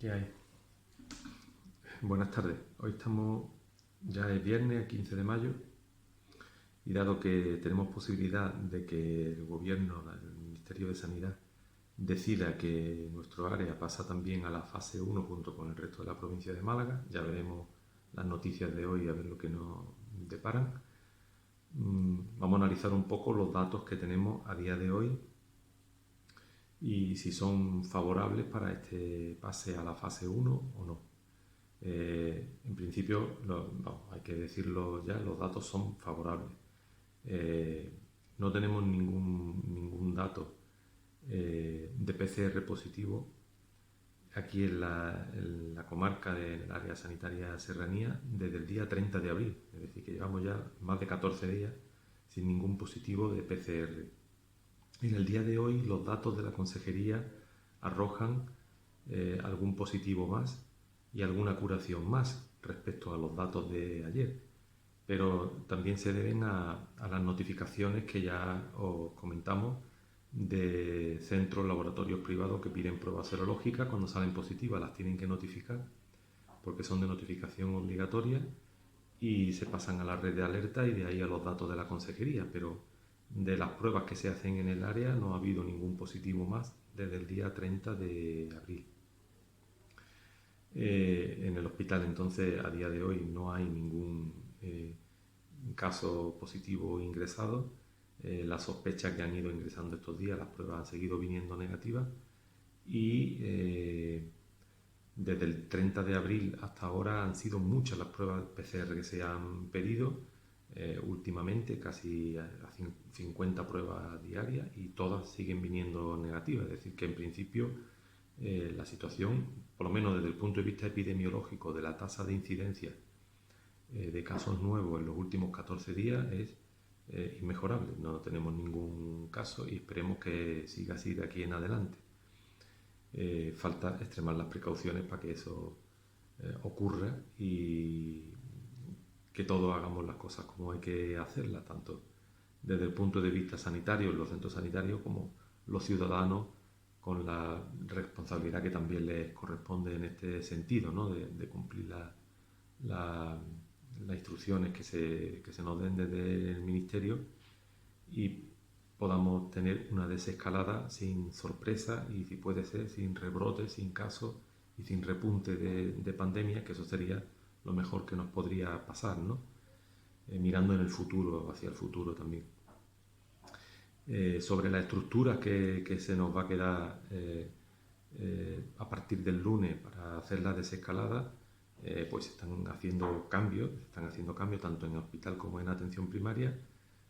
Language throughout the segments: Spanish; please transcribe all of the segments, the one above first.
¿Qué hay? Buenas tardes. Hoy estamos, ya es viernes, 15 de mayo, y dado que tenemos posibilidad de que el Gobierno, el Ministerio de Sanidad, decida que nuestro área pasa también a la fase 1 junto con el resto de la provincia de Málaga, ya veremos las noticias de hoy a ver lo que nos deparan. Vamos a analizar un poco los datos que tenemos a día de hoy y si son favorables para este pase a la fase 1 o no. En principio, no, hay que decirlo ya, los datos son favorables. No tenemos ningún dato de PCR positivo aquí en la comarca del área sanitaria serranía desde el día 30 de abril, es decir, que llevamos ya más de 14 días sin ningún positivo de PCR. En el día de hoy los datos de la consejería arrojan algún positivo más y alguna curación más respecto a los datos de ayer, pero también se deben a las notificaciones que ya os comentamos de centros, laboratorios privados que piden pruebas serológicas. Cuando salen positivas las tienen que notificar porque son de notificación obligatoria y se pasan a la red de alerta y de ahí a los datos de la consejería, pero de las pruebas que se hacen en el área no ha habido ningún positivo más desde el día 30 de abril. En el hospital entonces a día de hoy no hay ningún caso positivo ingresado. Las sospechas que han ido ingresando estos días, las pruebas han seguido viniendo negativas y desde el 30 de abril hasta ahora han sido muchas las pruebas PCR que se han pedido últimamente, casi a 50 pruebas diarias, y todas siguen viniendo negativas. Es decir, que en principio la situación, por lo menos desde el punto de vista epidemiológico de la tasa de incidencia de casos nuevos en los últimos 14 días, es inmejorable. No tenemos ningún caso y esperemos que siga así de aquí en adelante. Falta extremar las precauciones para que eso ocurra y que todos hagamos las cosas como hay que hacerlas, tanto desde el punto de vista sanitario en los centros sanitarios como los ciudadanos, con la responsabilidad que también les corresponde en este sentido, ¿no? de cumplir las instrucciones que se nos den desde el Ministerio y podamos tener una desescalada sin sorpresa y, si puede ser, sin rebrotes, sin casos y sin repunte de pandemia, que eso sería lo mejor que nos podría pasar, ¿no? Mirando en el futuro, hacia el futuro también. Sobre la estructura que se nos va a quedar a partir del lunes para hacer la desescalada, pues están haciendo cambios tanto en el hospital como en atención primaria.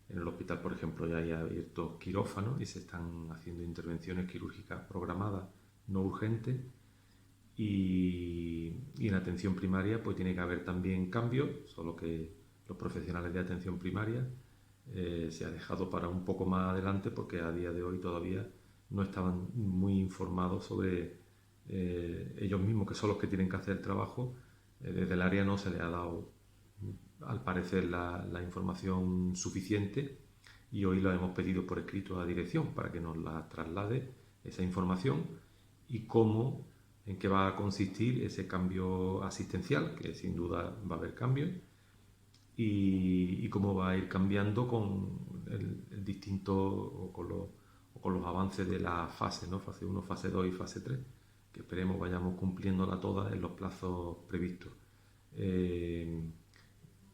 En el hospital, por ejemplo, ya hay abiertos quirófanos y se están haciendo intervenciones quirúrgicas programadas, no urgentes. Y en atención primaria pues tiene que haber también cambios, solo que los profesionales de atención primaria se ha dejado para un poco más adelante porque a día de hoy todavía no estaban muy informados sobre ellos mismos, que son los que tienen que hacer el trabajo. Desde el área no se les ha dado, al parecer, la información suficiente, y hoy la hemos pedido por escrito a dirección para que nos la traslade esa información y en qué va a consistir ese cambio asistencial, que sin duda va a haber cambios, y cómo va a ir cambiando con el distinto o con los avances de la fase, ¿no? Fase 1, fase 2 y fase 3, que esperemos vayamos cumpliéndola todas en los plazos previstos.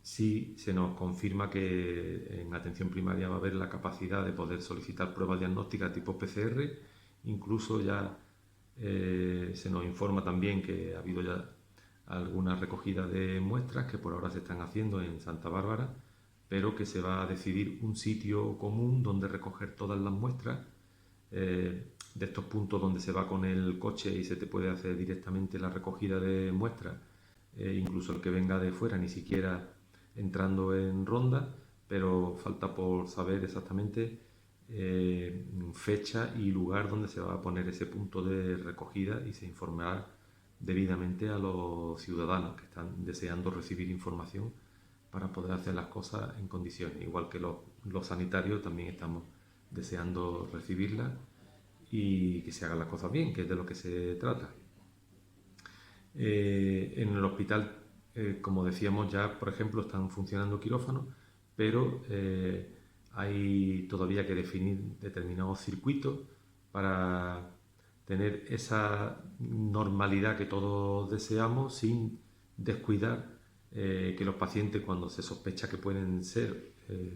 Si se nos confirma que en atención primaria va a haber la capacidad de poder solicitar pruebas diagnósticas tipo PCR, incluso ya se nos informa también que ha habido ya alguna recogida de muestras que por ahora se están haciendo en Santa Bárbara, pero que se va a decidir un sitio común donde recoger todas las muestras, de estos puntos donde se va con el coche y se te puede hacer directamente la recogida de muestras, incluso el que venga de fuera, ni siquiera entrando en ronda, pero falta por saber exactamente fecha y lugar donde se va a poner ese punto de recogida, y se informará debidamente a los ciudadanos que están deseando recibir información para poder hacer las cosas en condiciones. Igual que los sanitarios también estamos deseando recibirla y que se hagan las cosas bien, que es de lo que se trata. En el hospital, como decíamos ya, por ejemplo, están funcionando quirófanos, pero hay todavía que definir determinados circuitos para tener esa normalidad que todos deseamos sin descuidar que los pacientes, cuando se sospecha que pueden ser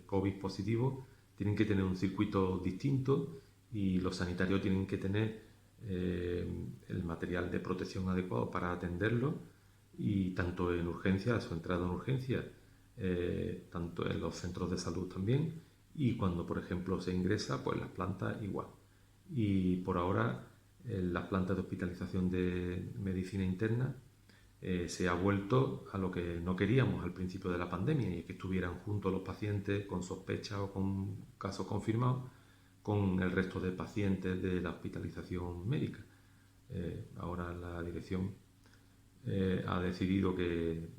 COVID positivos, tienen que tener un circuito distinto y los sanitarios tienen que tener el material de protección adecuado para atenderlo, y tanto en urgencia, su entrada en urgencia, tanto en los centros de salud también, y cuando por ejemplo se ingresa, pues las plantas igual. Y por ahora las plantas de hospitalización de medicina interna se ha vuelto a lo que no queríamos al principio de la pandemia, y es que estuvieran juntos los pacientes con sospecha o con casos confirmados con el resto de pacientes de la hospitalización médica. Ahora la dirección ha decidido que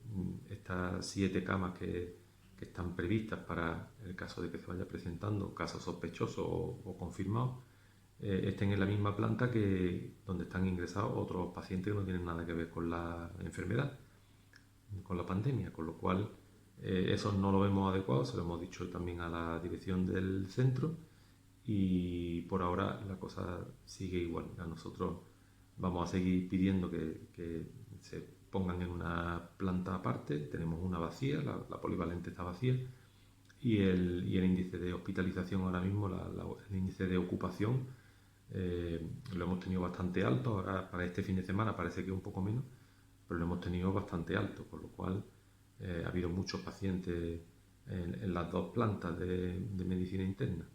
estas 7 camas que están previstas para el caso de que se vaya presentando casos sospechosos o confirmados estén en la misma planta que donde están ingresados otros pacientes que no tienen nada que ver con la enfermedad, con la pandemia, con lo cual eso no lo vemos adecuado, se lo hemos dicho también a la dirección del centro, y por ahora la cosa sigue igual. A nosotros vamos a seguir pidiendo que se pongan en una planta aparte. Tenemos una vacía, la polivalente está vacía, y el índice de hospitalización ahora mismo, el índice de ocupación, lo hemos tenido bastante alto. Ahora para este fin de semana parece que un poco menos, pero lo hemos tenido bastante alto, con lo cual ha habido muchos pacientes en las 2 plantas de medicina interna.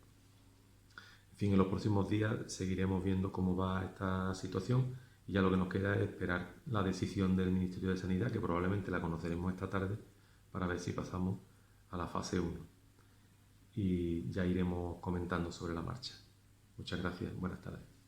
En fin, en los próximos días seguiremos viendo cómo va esta situación, y ya lo que nos queda es esperar la decisión del Ministerio de Sanidad, que probablemente la conoceremos esta tarde, para ver si pasamos a la fase 1. Y ya iremos comentando sobre la marcha. Muchas gracias, buenas tardes.